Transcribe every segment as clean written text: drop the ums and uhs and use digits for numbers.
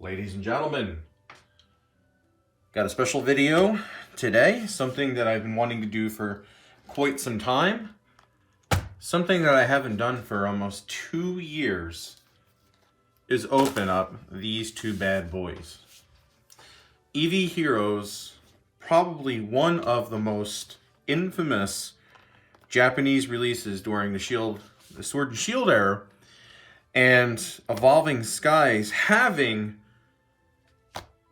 Ladies and gentlemen, got a special video today, something that I've been wanting to do for quite some time, something that I haven't done for almost 2 years, is open up these two bad boys. Eevee Heroes, probably one of the most infamous Japanese releases during the Sword and Shield era, and Evolving Skies having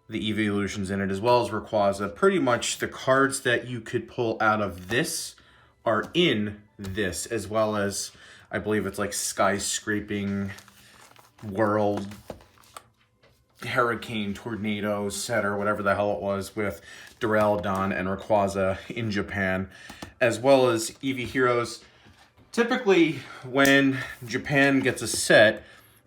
the Eeveelutions in it, as well as Rayquaza. Pretty much the cards that you could pull out of this are in this, as well as, I believe it's like Skyscraping World, Hurricane, Tornado, Set, or whatever the hell it was, with Duraludon and Rayquaza in Japan, as well as Eevee Heroes. Typically, when Japan gets a set,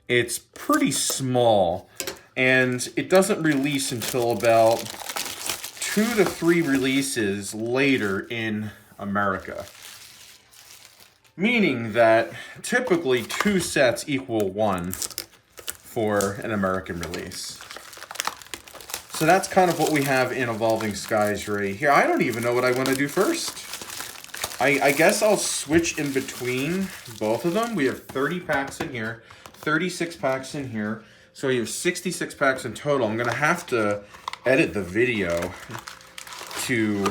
it's pretty small, and it doesn't release until about 2 to 3 releases later in America. Meaning that typically 2 sets equal 1 for an American release. So that's kind of what we have in Evolving Skies right here. I don't even know what I want to do first. I guess I'll switch in between both of them. We have 30 packs in here, 36 packs in here. So you have 66 packs in total. I'm going to have to edit the video to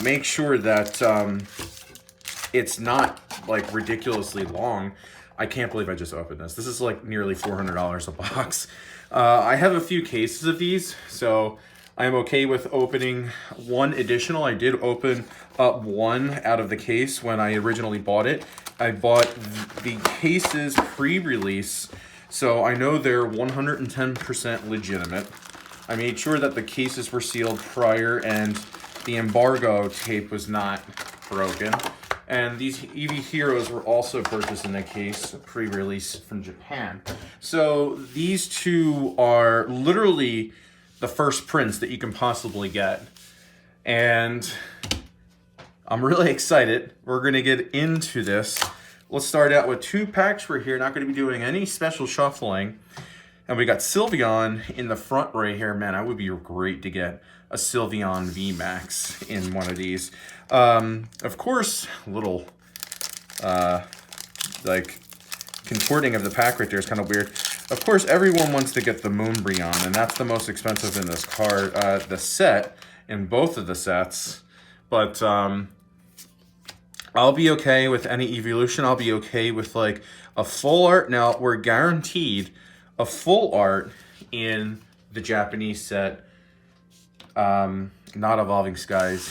make sure that it's not like ridiculously long. I can't believe I just opened this. This is like nearly $400 a box. I have a few cases of these, so I'm okay with opening one additional. I did open up one out of the case when I originally bought it. I bought the cases pre-release, so I know they're 110% legitimate. I made sure that the cases were sealed prior and the embargo tape was not broken. And these Eevee Heroes were also purchased in a case pre-release from Japan. So these two are literally the first prints that you can possibly get. And I'm really excited. We're gonna get into this. Let's start out with 2 packs. We're here, not gonna be doing any special shuffling. And we got Sylveon in the front right here. Man, that would be great to get a Sylveon VMAX in one of these. Of course, little, like, contorting of the pack right there is kind of weird. Of course, everyone wants to get the Moonbreon, and that's the most expensive in this card, the set, in both of the sets. But I'll be okay with any Eeveelution. I'll be okay with like a full art. Now, we're guaranteed a full art in the Japanese set, not Evolving Skies,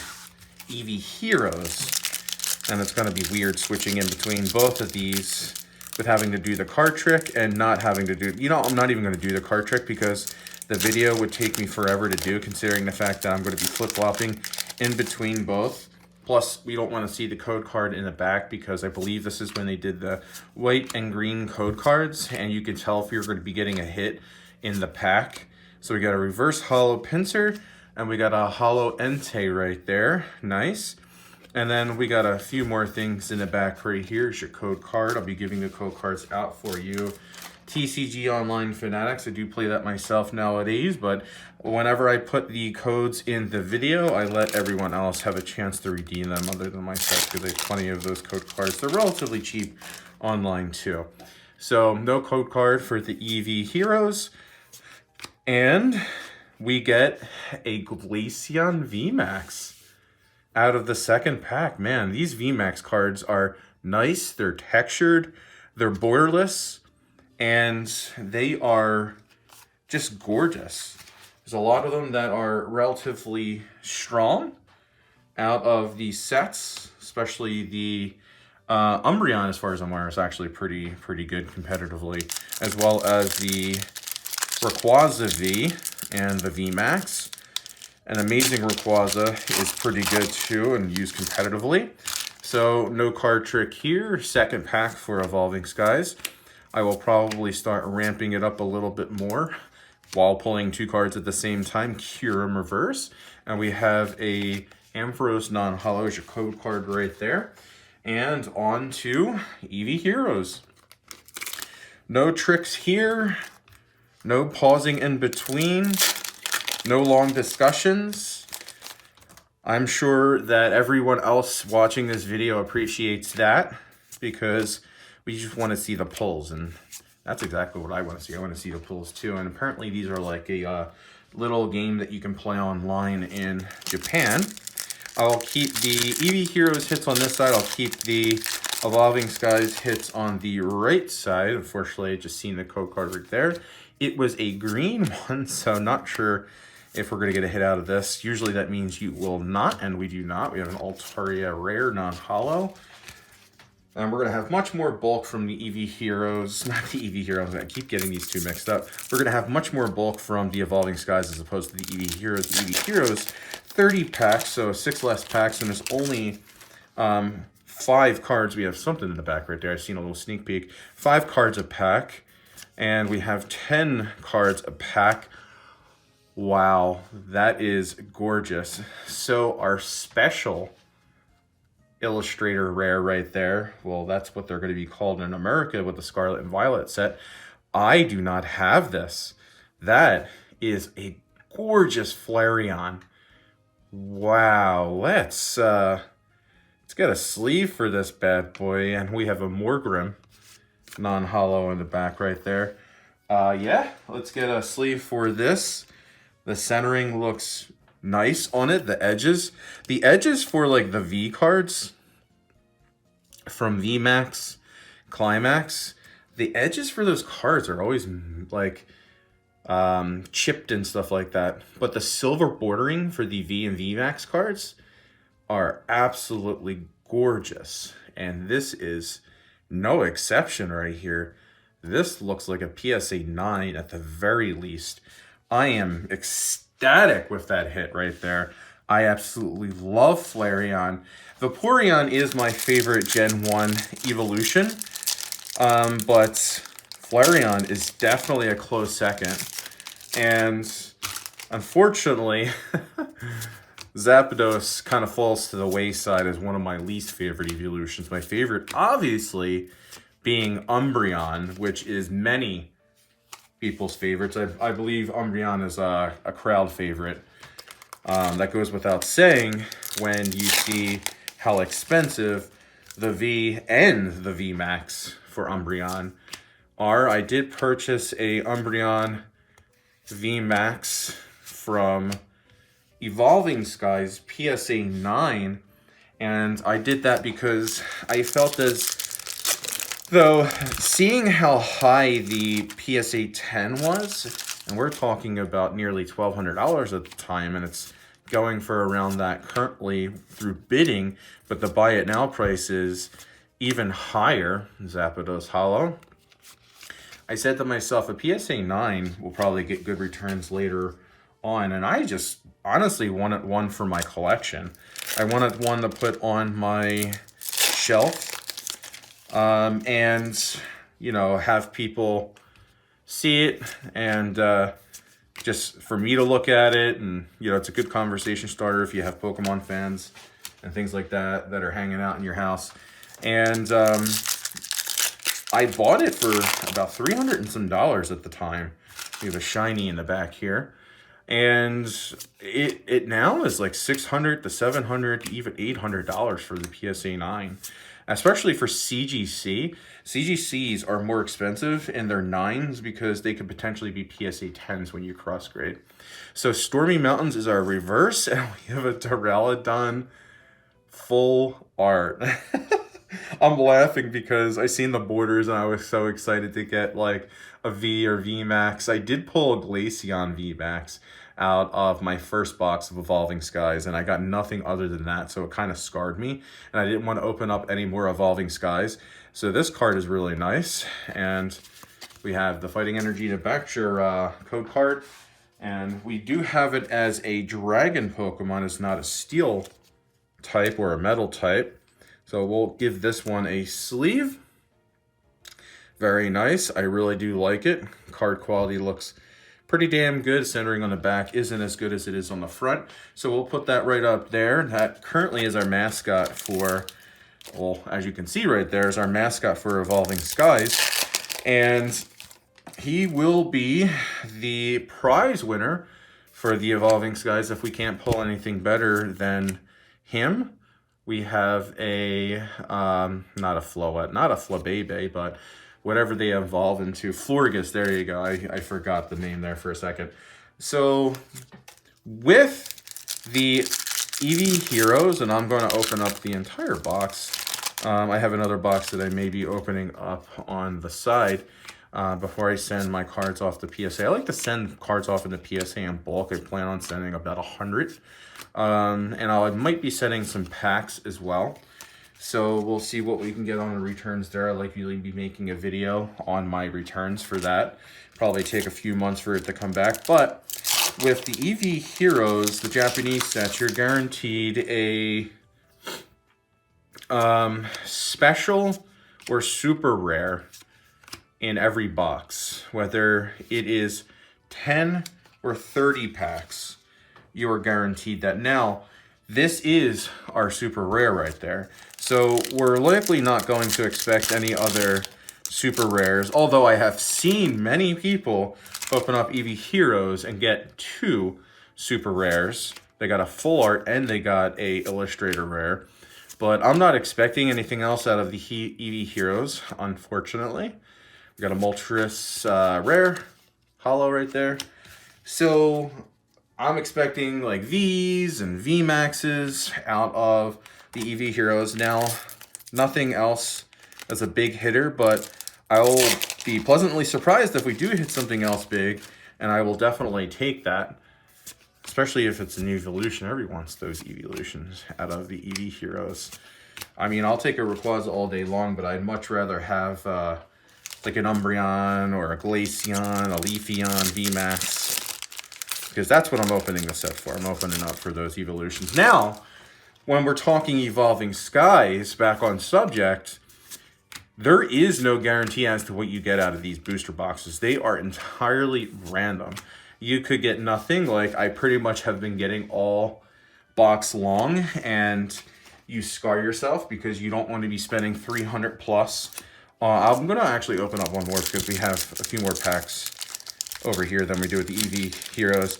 Eevee Heroes. And it's going to be weird switching in between both of these with having to do the card trick and not having to do, you know, I'm not even going to do the card trick because the video would take me forever to do, considering the fact that I'm going to be flip-flopping in between both. Plus, we don't want to see the code card in the back because I believe this is when they did the white and green code cards, and you can tell if you're going to be getting a hit in the pack. So we got a reverse hollow Pinsir, and we got a hollow Entei right there. Nice. And then we got a few more things in the back right here. Here's your code card. I'll be giving the code cards out for you. TCG Online Fanatics. I do play that myself nowadays, but whenever I put the codes in the video, I let everyone else have a chance to redeem them other than myself because there's plenty of those code cards. They're relatively cheap online too. So no code card for the Eevee Heroes. And we get a Glaceon VMAX out of the second pack. Man, these VMAX cards are nice. They're textured. They're borderless. And they are just gorgeous. There's a lot of them that are relatively strong out of these sets, especially the Umbreon, as far as I'm aware, is actually pretty good competitively, as well as the Rayquaza V and the VMAX. An amazing Rayquaza is pretty good too and used competitively. So no card trick here. Second pack for Evolving Skies. I will probably start ramping it up a little bit more while pulling 2 cards at the same time. Kyurem reverse. And we have a Ampharos non-hollow as your code card right there. And on to Eevee Heroes. No tricks here. No pausing in between. No long discussions. I'm sure that everyone else watching this video appreciates that because we just want to see the pulls, and that's exactly what I want to see. I want to see the pulls too, and apparently these are like a little game that you can play online in Japan. I'll keep the Eevee Heroes hits on this side. I'll keep the Evolving Skies hits on the right side. Unfortunately, I just seen the code card right there. It was a green one, so not sure if we're going to get a hit out of this. Usually that means you will not, and we do not. We have an Altaria Rare non-holo. And we're going to have much more bulk from the Eevee Heroes. Not the Eevee Heroes, I keep getting these two mixed up. We're going to have much more bulk from the Evolving Skies as opposed to the Eevee Heroes. The Eevee Heroes, 30 packs, so 6 less packs, and there's only 5 cards. We have something in the back right there. I've seen a little sneak peek. 5 cards a pack, and we have 10 cards a pack. Wow, that is gorgeous. So our special Illustrator Rare right there, well, that's what they're going to be called in America with the Scarlet and Violet set. I do not have this. That is a gorgeous Flareon. Wow, let's get a sleeve for this bad boy, and we have a Morgrim non-holo in the back right there. Yeah, let's get a sleeve for this. The centering looks nice on it. The edges for like the V cards from VMAX, Climax, the edges for those cards are always like chipped and stuff like that. But the silver bordering for the V and VMAX cards are absolutely gorgeous. And this is no exception right here. This looks like a PSA 9 at the very least. I am ecstatic with that hit right there. I absolutely love Flareon. Vaporeon is my favorite Gen 1 evolution, but Flareon is definitely a close second. And unfortunately, Zapdos kind of falls to the wayside as one of my least favorite evolutions. My favorite, obviously, being Umbreon, which is many people's favorites. I believe Umbreon is a crowd favorite. That goes without saying when you see how expensive the V and the V Max for Umbreon are. I did purchase a Umbreon V Max from Evolving Skies PSA 9, and I did that because I felt as though seeing how high the PSA 10 was, and we're talking about nearly $1,200 at the time, and it's going for around that currently through bidding, but the buy it now price is even higher. Zapdos Holo. I said to myself, a PSA 9 will probably get good returns later on, and I just honestly wanted one for my collection. I wanted one to put on my shelf, and you know, have people see it, and just for me to look at it, and you know, it's a good conversation starter if you have Pokemon fans and things like that that are hanging out in your house. And I bought it for about $300 and some at the time. We have a shiny in the back here, and it now is like $600 to $700 to even $800 for the PSA 9, especially for CGC. CGCs are more expensive in their 9s because they could potentially be PSA 10s when you cross grade. So Stormy Mountains is our reverse, and we have a Duraludon full art. I'm laughing because I seen the borders and I was so excited to get like a V or V Max. I did pull a Glaceon V Max out of my first box of Evolving Skies, and I got nothing other than that, so it kind of scarred me, and I didn't want to open up any more Evolving Skies. So this card is really nice, and we have the Fighting Energy in the back, your code card, and we do have it as a Dragon Pokemon. It's not a Steel type or a Metal type. So we'll give this one a sleeve. Very nice. I really do like it. Card quality looks pretty damn good. Centering on the back isn't as good as it is on the front. So we'll put that right up there. That currently is our mascot for, well, as you can see right there, is our mascot for Evolving Skies. And he will be the prize winner for the Evolving Skies if we can't pull anything better than him. We have a, not a Floette, not a Flabebe, but whatever they evolve into. Florgus, there you go. I forgot the name there for a second. So with the Eevee Heroes, and I'm going to open up the entire box. I have another box that I may be opening up on the side before I send my cards off to PSA. I like to send cards off into PSA in bulk. I plan on sending about 100. And I might be sending some packs as well. So we'll see what we can get on the returns there. I'll likely be making a video on my returns for that. Probably take a few months for it to come back. But with the Eevee Heroes, the Japanese sets, you're guaranteed a special or super rare in every box. Whether it is 10 or 30 packs, you are guaranteed that. Now, this is our super rare right there. So we're likely not going to expect any other super rares, although I have seen many people open up Eevee Heroes and get 2 super rares. They got a full art and they got a illustrator rare. But I'm not expecting anything else out of the Eevee Heroes, unfortunately. We got a Moltres rare, hollow right there. So I'm expecting like V's and VMAXs out of the Eevee Heroes. Now, nothing else as a big hitter, but I will be pleasantly surprised if we do hit something else big, and I will definitely take that, especially if it's an Eeveelution. Everyone wants those Eeveelutions out of the Eevee Heroes. I mean, I'll take a Rayquaza all day long, but I'd much rather have like an Umbreon or a Glaceon, a Leafeon, VMAX, because that's what I'm opening the set for. I'm opening up for those Eeveelutions. Now, when we're talking Evolving Skies, back on subject, there is no guarantee as to what you get out of these booster boxes. They are entirely random. You could get nothing, like I pretty much have been getting all box long, and you scar yourself because you don't want to be spending 300 plus. I'm going to actually open up one more because we have a few more packs over here than we do with the Eevee Heroes.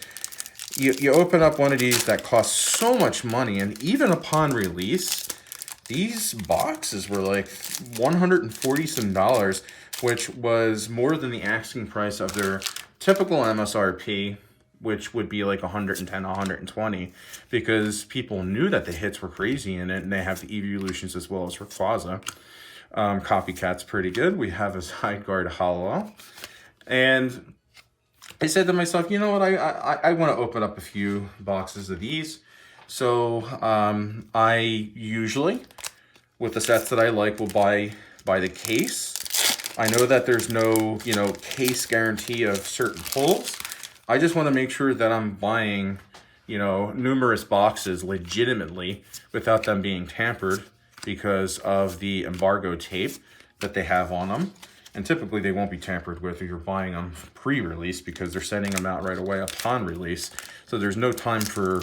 You open up one of these that costs so much money, and even upon release, these boxes were like $140 some, which was more than the asking price of their typical MSRP, which would be like 110, 120, because people knew that the hits were crazy in it, and they have the Eeveelutions as well as Rayquaza. Copycat's pretty good. We have a Side Guard Hollow, and I said to myself, you know what, I want to open up a few boxes of these. So I usually, with the sets that I like, will buy the case. I know that there's no, case guarantee of certain pulls. I just want to make sure that I'm buying, numerous boxes legitimately without them being tampered because of the embargo tape that they have on them. And typically they won't be tampered with if you're buying them pre-release, because they're sending them out right away upon release. So there's no time for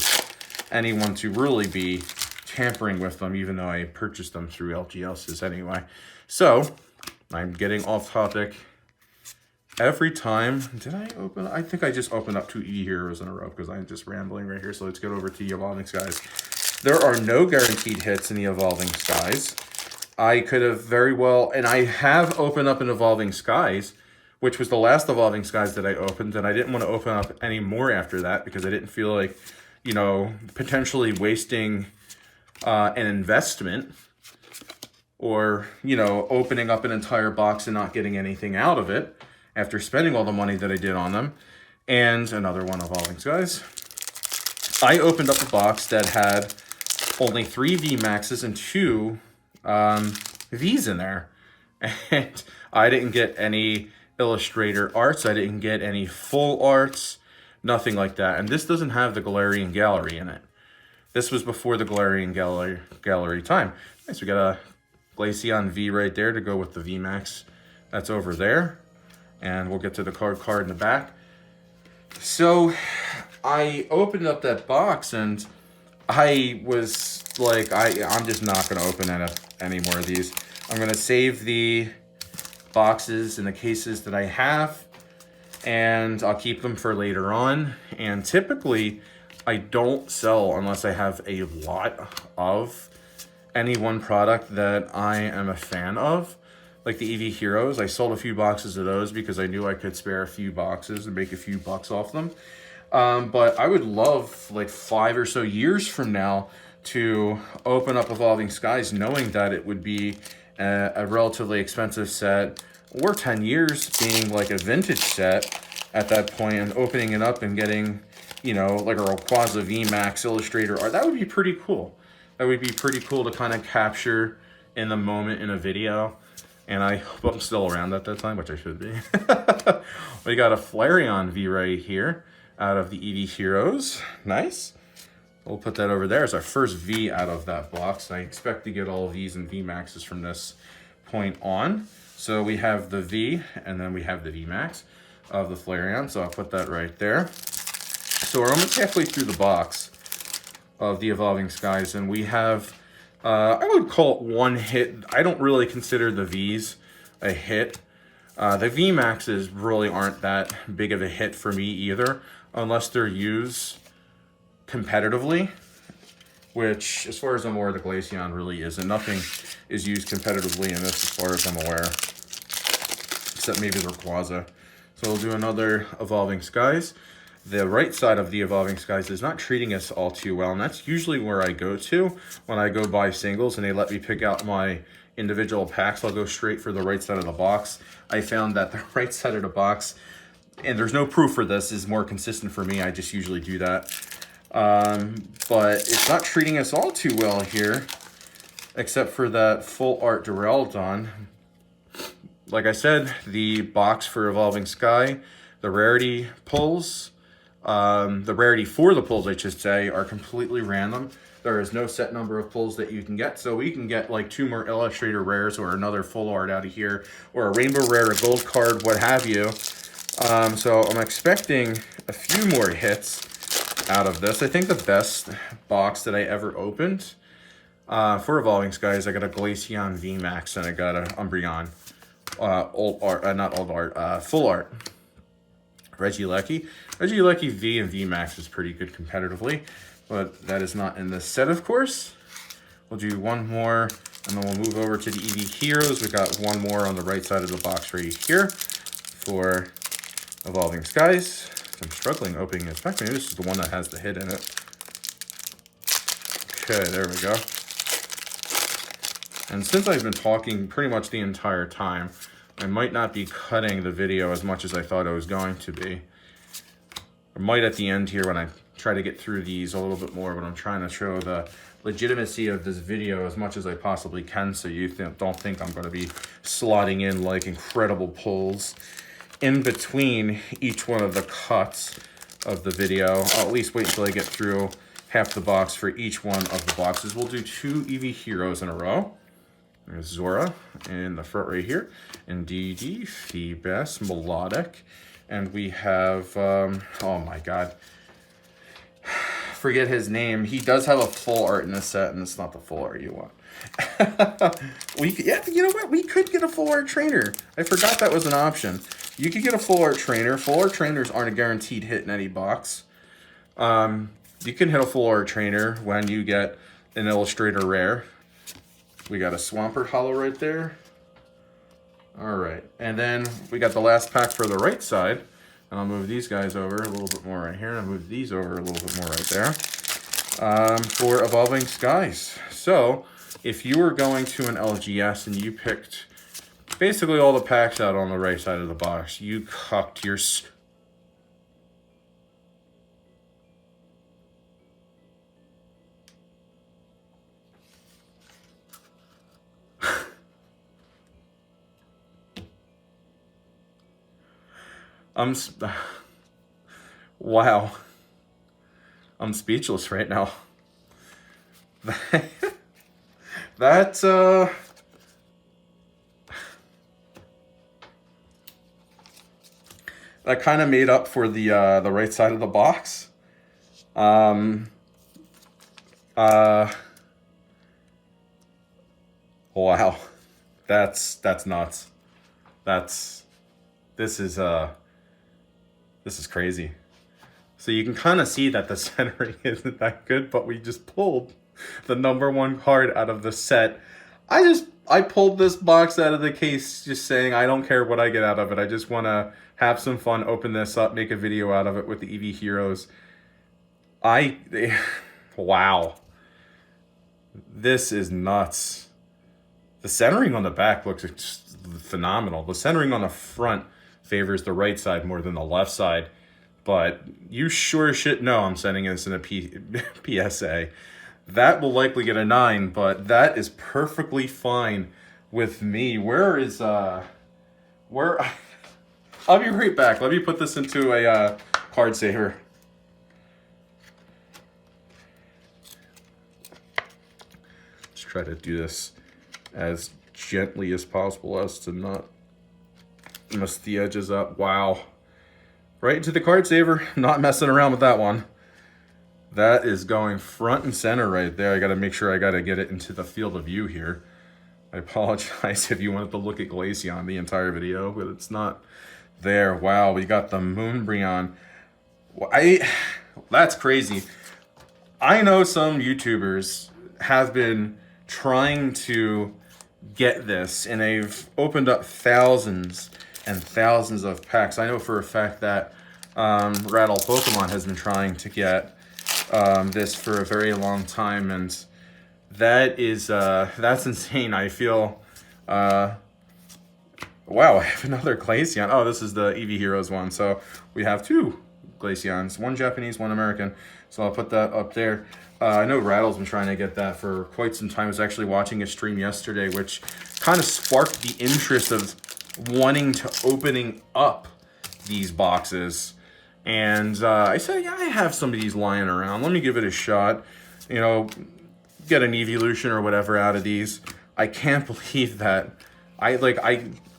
anyone to really be tampering with them, even though I purchased them through LGSs anyway. So I'm getting off topic every time. Did I open? I think I just opened up 2 Eevee Heroes in a row because I'm just rambling right here. So let's get over to the Evolving Skies. There are no guaranteed hits in the Evolving Skies. I could have very well, and I have opened up an Evolving Skies, which was the last Evolving Skies that I opened, and I didn't want to open up any more after that because I didn't feel like, potentially wasting an investment, or, opening up an entire box and not getting anything out of it after spending all the money that I did on them. And another one, Evolving Skies. I opened up a box that had only 3 VMAXs and 2 V's in there, and I didn't get any illustrator arts. I didn't get any full arts, nothing like that. And this doesn't have the Galarian Gallery in it. This was before the Galarian Gallery time. Nice, we got a Glaceon V right there to go with the VMAX that's over there, and we'll get to the card in the back. So I opened up that box and I was like, I'm just not going to open any more of these. I'm going to save the boxes and the cases that I have and I'll keep them for later on. And typically, I don't sell unless I have a lot of any one product that I am a fan of. Like the Eevee Heroes, I sold a few boxes of those because I knew I could spare a few boxes and make a few bucks off them. But I would love, like 5 or so years from now, to open up Evolving Skies knowing that it would be a relatively expensive set, or 10 years being like a vintage set at that point, and opening it up and getting, you know, like a Rayquaza VMAX Illustrator art. That would be pretty cool. That would be pretty cool to kind of capture in the moment in a video. And I hope I'm still around at that time, which I should be. We got a Flareon V right here out of the Eevee Heroes. Nice. We'll put that over there as our first V out of that box. I expect to get all Vs and VMAXs from this point on. So we have the V, and then we have the VMAX of the Flareon. So I'll put that right there. So we're almost halfway through the box of the Evolving Skies, and we have, I would call it one hit. I don't really consider the Vs a hit. The VMAXs really aren't that big of a hit for me either, unless they're used competitively, which, as far as I'm aware, the Glaceon really isn't. Nothing is used competitively in this, as far as I'm aware, except maybe the Rayquaza. So we'll do another Evolving Skies. The right side of the Evolving Skies is not treating us all too well, and that's usually where I go to when I go buy singles and they let me pick out my individual packs. I'll go straight for the right side of the box. I found that the right side of the box, and there's no proof for this, is more consistent for me. I just usually do that. But it's not treating us all too well here, except for that full art Duraludon. Like I said, the box for Evolving Sky, the rarity pulls, the rarity for the pulls, I should say, are completely random. There is no set number of pulls that you can get, so we can get like 2 more Illustrator rares or another full art out of here, or a rainbow rare, a gold card, what have you. So I'm expecting a few more hits out of this. I think the best box that I ever opened for Evolving Skies, I got a Glaceon VMAX and I got a Umbreon old art, not old art, full art. Regieleki V and VMAX is pretty good competitively, but that is not in this set, of course. We'll do one more, and then we'll move over to the Eevee Heroes. We got one more on the right side of the box right here for Evolving Skies. I'm struggling opening this pack. Maybe this is the one that has the hit in it. Okay, there we go. And since I've been talking pretty much the entire time, I might not be cutting the video as much as I thought I was going to be. I might at the end here when I try to get through these a little bit more, but I'm trying to show the legitimacy of this video as much as I possibly can, so you don't think I'm going to be slotting in like incredible pulls in between each one of the cuts of the video. I'll at least wait until I get through half the box for each one of the boxes. We'll do 2 Eevee Heroes in a row. There's Zora in the front right here, Indeedee, Feebas, Melodic, and we have, oh my god, forget his name. He does have a full art in this set, and it's not the full art you want. Yeah, you know what? We could get a full art trainer. I forgot that was an option. You could get a full art trainer. Full art trainers aren't a guaranteed hit in any box. You can hit a full art trainer when you get an Illustrator rare. We got a Swampert Hollow right there. All right, and then we got the last pack for the right side. And I'll move these guys over a little bit more right here. And I'll move these over a little bit more right there for Evolving Skies. So if you were going to an LGS and you picked basically all the packs out on the right side of the box, you cucked your... Wow. I'm speechless right now. That's, that kind of made up for the right side of the box. Wow. That's nuts. This is, This is crazy. So you can kind of see that the centering isn't that good, but we just pulled the #1 card out of the set. I pulled this box out of the case just saying I don't care what I get out of it. I just want to have some fun, open this up, make a video out of it with the Eevee Heroes. Wow. This is nuts. The centering on the back looks phenomenal. The centering on the front favors the right side more than the left side. But you sure shit know I'm sending this in a PSA. That will likely get a 9, but that is perfectly fine with me. Where is, where... I'll be right back. Let me put this into a card saver. Let's try to do this as gently as possible as to not mess the edges up. Wow. Right into the card saver. Not messing around with that one. That is going front and center right there. I got to make sure I got to get it into the field of view here. I apologize if you wanted to look at Glaceon the entire video, but it's not there. Wow, we got the Moonbreon. That's crazy. I know some YouTubers have been trying to get this, and they've opened up thousands and thousands of packs. I know for a fact that Rattle Pokemon has been trying to get this for a very long time, and that is that's insane. I feel wow, I have another Glaceon. Oh, this is the Eevee Heroes one. So we have 2 Glaceons, 1 Japanese, 1 American. So I'll put that up there. I know Rattle's been trying to get that for quite some time. I was actually watching a stream yesterday, which kind of sparked the interest of wanting to opening up these boxes. And I said, yeah, I have some of these lying around. Let me give it a shot. You know, get an Eeveelution or whatever out of these. I can't believe that.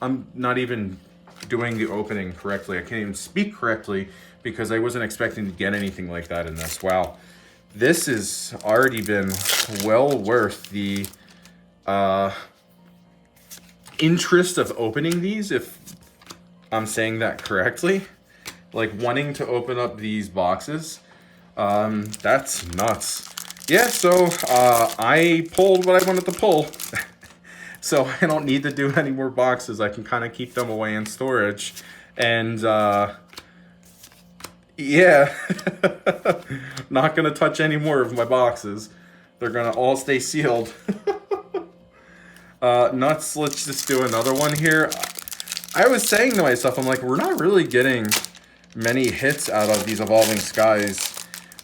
I'm not even doing the opening correctly. I can't even speak correctly because I wasn't expecting to get anything like that in this. Wow. This has already been well worth the interest of opening these, if I'm saying that correctly. Like, wanting to open up these boxes. That's nuts. Yeah, so I pulled what I wanted to pull. So I don't need to do any more boxes. I can kind of keep them away in storage. And yeah, not going to touch any more of my boxes. They're going to all stay sealed. Nuts, let's just do another one here. I was saying to myself, I'm like, we're not really getting many hits out of these Evolving Skies.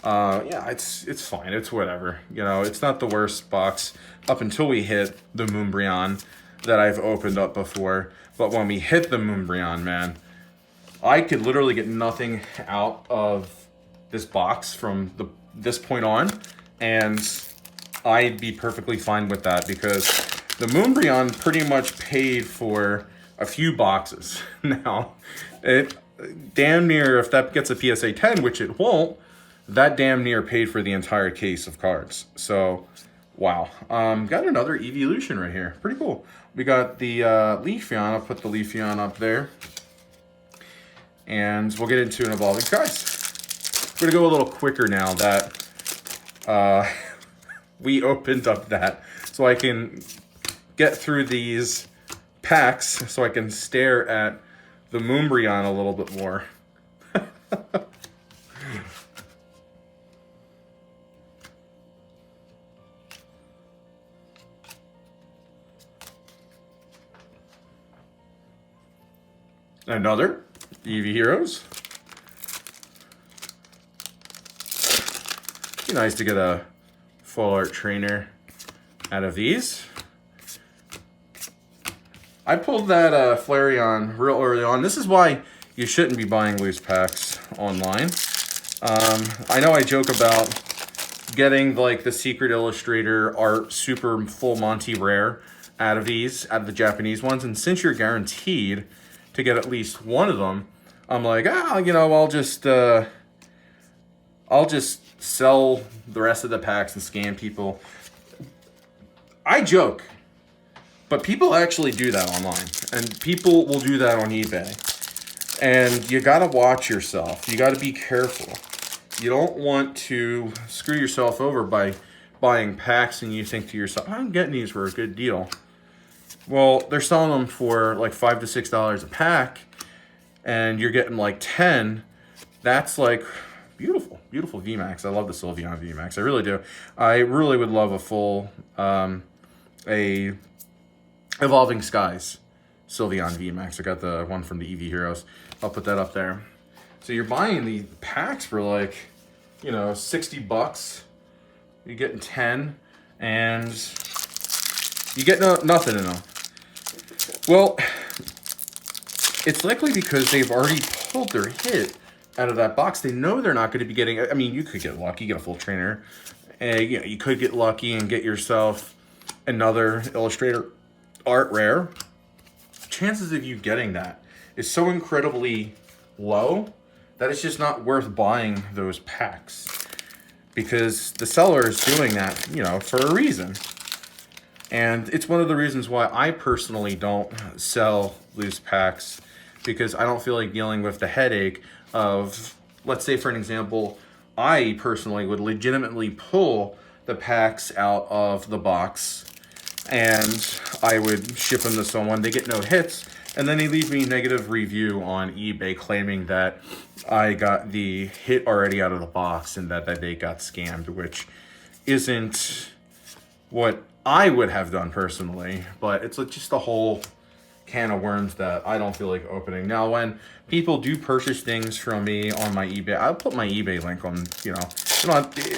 Yeah, it's fine. It's whatever. You know, it's not the worst box up until we hit the Moonbreon that I've opened up before. But when we hit the Moonbreon, man, I could literally get nothing out of this box from this point on, and I'd be perfectly fine with that because the Moonbreon pretty much paid for a few boxes. Now, it damn near, if that gets a PSA 10, which it won't, that damn near paid for the entire case of cards. So, wow. Got another Eeveelution right here. Pretty cool. We got the Leafeon. I'll put the Leafeon up there. And we'll get into an Evolving Skies. We're going to go a little quicker now that we opened up that. So I can get through these packs so I can stare at the Moonbreon a little bit more. Another Eevee Heroes. Be nice to get a full art trainer out of these. I pulled that Flareon real early on. This is why you shouldn't be buying loose packs online. I know I joke about getting like the Secret Illustrator art super full Monty rare out of these, out of the Japanese ones, and since you're guaranteed to get at least one of them, I'm like, you know, I'll just sell the rest of the packs and scam people. I joke, but people actually do that online, and people will do that on eBay. And you gotta watch yourself. You gotta be careful. You don't want to screw yourself over by buying packs and you think to yourself, I'm getting these for a good deal. Well, they're selling them for like $5 to $6 a pack, and you're getting like 10. That's like beautiful, beautiful VMAX. I love the Sylveon VMAX. I really do. I really would love a full, a Evolving Skies Sylveon VMAX. I got the one from the Eevee Heroes. I'll put that up there. So you're buying the packs for like, you know, 60 bucks. You're getting 10, and you get nothing in them. Well, it's likely because they've already pulled their hit out of that box. They know they're not going to be getting, I mean, you could get lucky, get a full trainer. You know, you could get lucky and get yourself another Illustrator Art Rare. Chances of you getting that is so incredibly low that it's just not worth buying those packs, because the seller is doing that, you know, for a reason. And it's one of the reasons why I personally don't sell loose packs, because I don't feel like dealing with the headache of, let's say for an example, I personally would legitimately pull the packs out of the box and I would ship them to someone. They get no hits, and then they leave me a negative review on eBay claiming that I got the hit already out of the box and that they got scammed, which isn't what I would have done personally, but it's just a whole can of worms that I don't feel like opening. Now, when people do purchase things from me on my eBay, I'll put my eBay link on, you know,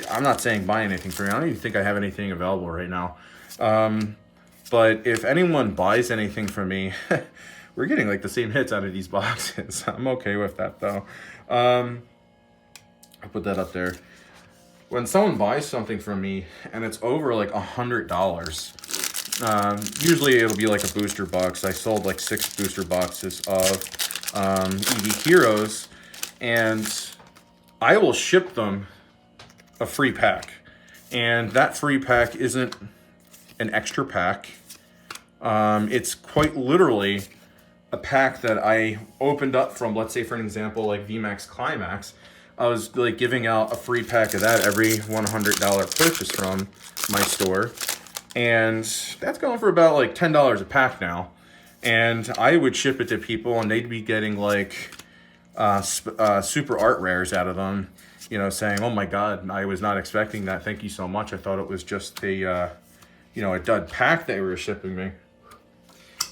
I'm not saying buy anything from me. I don't even think I have anything available right now. But if anyone buys anything from me, we're getting like the same hits out of these boxes. I'm okay with that though. I'll put that up there. When someone buys something from me and it's over like $100, usually it'll be like a booster box. I sold like 6 booster boxes of Eevee Heroes, and I will ship them a free pack. And that free pack isn't an extra pack. It's quite literally a pack that I opened up from, let's say for an example, like VMAX Climax. I was like giving out a free pack of that every $100 purchase from my store. And that's going for about like $10 a pack now. And I would ship it to people and they'd be getting like super art rares out of them. You know, saying, oh my God, I was not expecting that. Thank you so much. I thought it was just a, you know, a dud pack they were shipping me.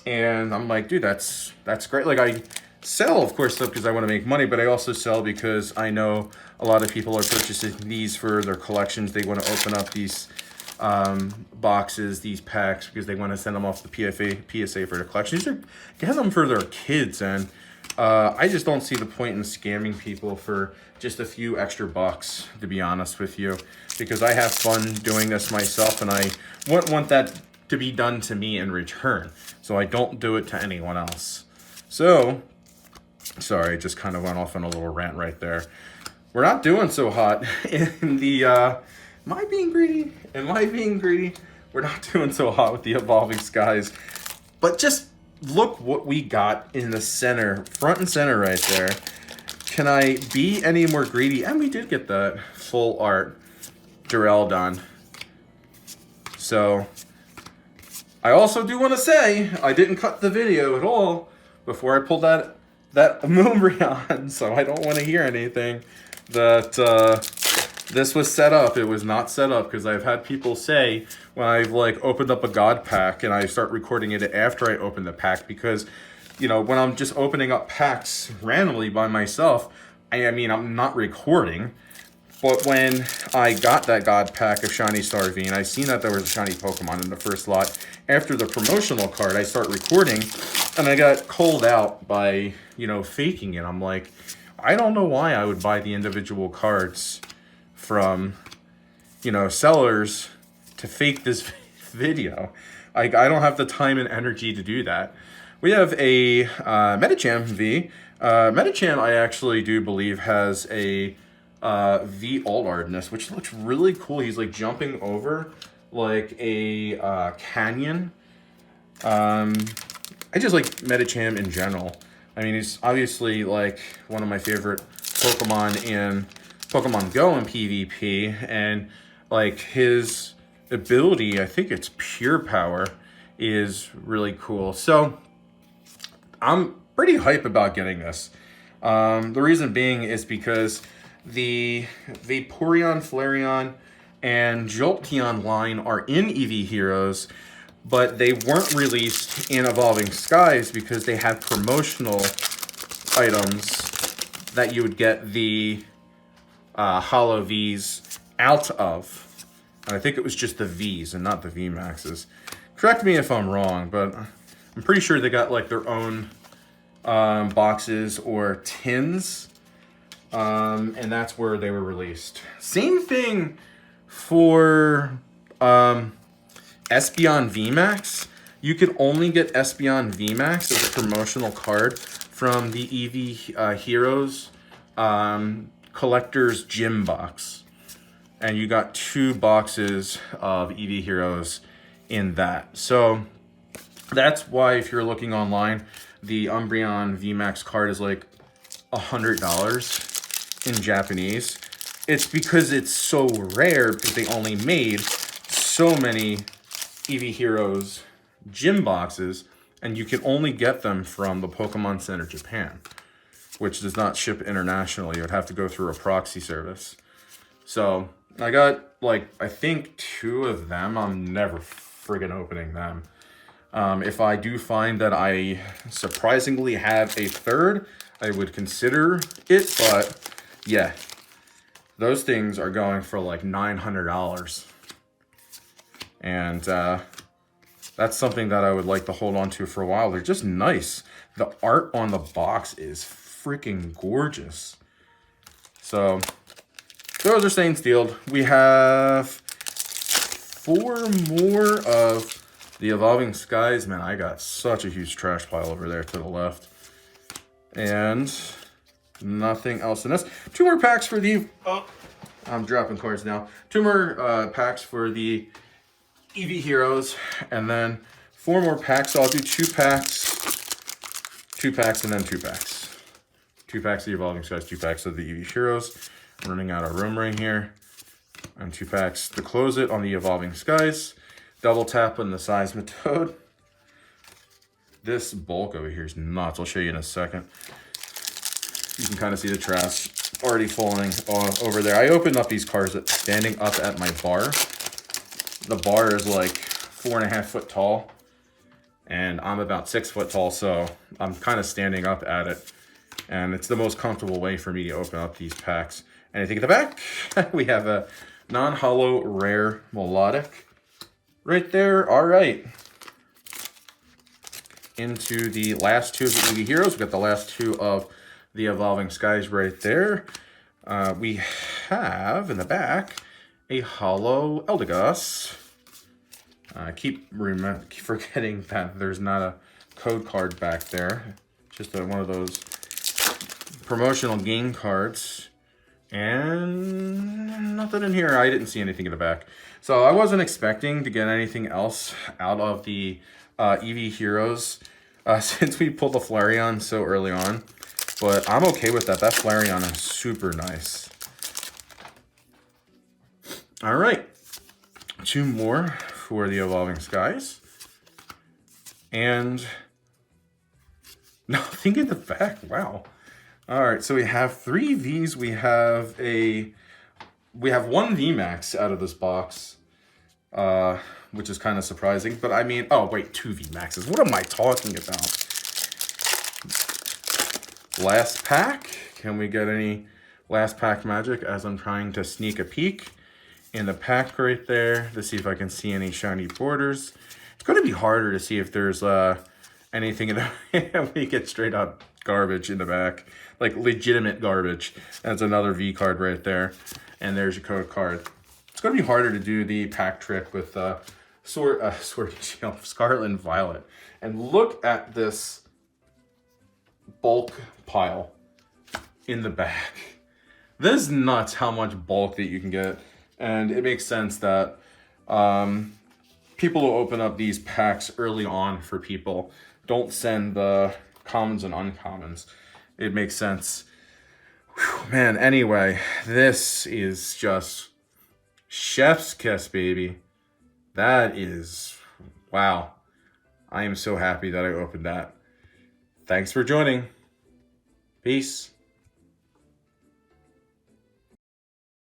And I'm like, dude, that's great. Like, I sell, of course, because I want to make money, but I also sell because I know a lot of people are purchasing these for their collections. They want to open up these boxes, these packs, because they want to send them off the PSA for their collections. They get them for their kids, and I just don't see the point in scamming people for just a few extra bucks, to be honest with you, because I have fun doing this myself, and I want that to be done to me in return, so I don't do it to anyone else. So, sorry, I just kind of went off on a little rant right there. We're not doing so hot in the, am I being greedy? Am I being greedy? We're not doing so hot with the Evolving Skies, but just look what we got in the center, front and center right there. Can I be any more greedy? And we did get that full art Duraludon. So, I also do want to say, I didn't cut the video at all before I pulled that Moonbreon, so I don't want to hear anything that this was set up. It was not set up, because I've had people say when I've like opened up a God pack and I start recording it after I open the pack, because, you know, when I'm just opening up packs randomly by myself, I mean, I'm not recording. But when I got that God pack of Shiny Starvie, and I seen that there was a shiny Pokemon in the first lot, after the promotional card, I start recording, and I got called out by, you know, faking it. I'm like, I don't know why I would buy the individual cards from, you know, sellers to fake this video. I don't have the time and energy to do that. We have a Medicham V. Medicham, I actually do believe, has a V Aldardness, which looks really cool. He's like jumping over like a canyon. I just like Medicham in general. I mean, he's obviously like one of my favorite Pokemon in Pokemon Go and PvP, and like his ability, I think it's Pure Power, is really cool. So I'm pretty hype about getting this. The reason being is because the Vaporeon, Flareon, and Jolteon line are in Eevee Heroes, but they weren't released in Evolving Skies because they had promotional items that you would get the Hollow Vs out of. And I think it was just the Vs and not the VMAXs. Correct me if I'm wrong, but I'm pretty sure they got like their own boxes or tins, and that's where they were released. Same thing for Espeon VMAX. You can only get Espeon VMAX as a promotional card from the Eevee Heroes Collector's Gym box. And you got 2 boxes of Eevee Heroes in that. So that's why if you're looking online, the Umbreon VMAX card is like $100 in Japanese. It's because it's so rare because they only made so many Eevee Heroes gym boxes, and you can only get them from the Pokemon Center Japan, which does not ship internationally. You would have to go through a proxy service. So I got like, I think 2 of them. I'm never friggin' opening them. If I do find that I surprisingly have a 3rd, I would consider it, but yeah, those things are going for like $900. And that's something that I would like to hold on to for a while. They're just nice. The art on the box is freaking gorgeous. So those are staying sealed. We have 4 more of the Evolving Skies. Man, I got such a huge trash pile over there to the left. And nothing else in this. 2 more packs for the... Oh, I'm dropping cards now. 2 more packs for the Eevee Heroes. And then 4 more packs. So I'll do 2 packs, 2 packs, and then 2 packs. 2 packs of the Evolving Skies, 2 packs of the Eevee Heroes. I'm running out of room right here. And 2 packs to close it on the Evolving Skies. Double tap on the Seismitoad. This bulk over here is nuts. I'll show you in a second. You can kind of see the trash already falling over there. I opened up these cards standing up at my bar. The bar is like 4.5 foot tall, and I'm about 6 foot tall, so I'm kind of standing up at it. And it's the most comfortable way for me to open up these packs. Anything at the back? We have a non-hollow rare melodic. Right there, all right. Into the last 2 of the Eevee Heroes. We got the last 2 of the Evolving Skies right there. We have, in the back, a hollow Eldegoss. I keep forgetting that there's not a code card back there. Just one of those promotional game cards. And nothing in here. I didn't see anything in the back. So I wasn't expecting to get anything else out of the Eevee Heroes since we pulled the Flareon so early on. But I'm okay with that. That Flareon is super nice. All right. 2 more for the Evolving Skies. And nothing in the back. Wow. All right, so we have 3 Vs. We have 1 VMAX out of this box, which is kind of surprising. But I mean, oh wait, 2 VMAXs. What am I talking about? Last pack. Can we get any last pack magic as I'm trying to sneak a peek in the pack right there to see if I can see any shiny borders? It's going to be harder to see if there's anything in the... we get straight up garbage in the back, like legitimate garbage. That's another V card right there, and there's your code card. It's going to be harder to do the pack trick with Sword Scarlet and Violet. And look at this bulk pile in the back. This is nuts how much bulk that you can get, and it makes sense that people who open up these packs early on for people don't send the commons and uncommons. It makes sense. Whew, man, anyway, this is just chef's kiss, baby. That is, wow. I am so happy that I opened that. Thanks for joining. Peace.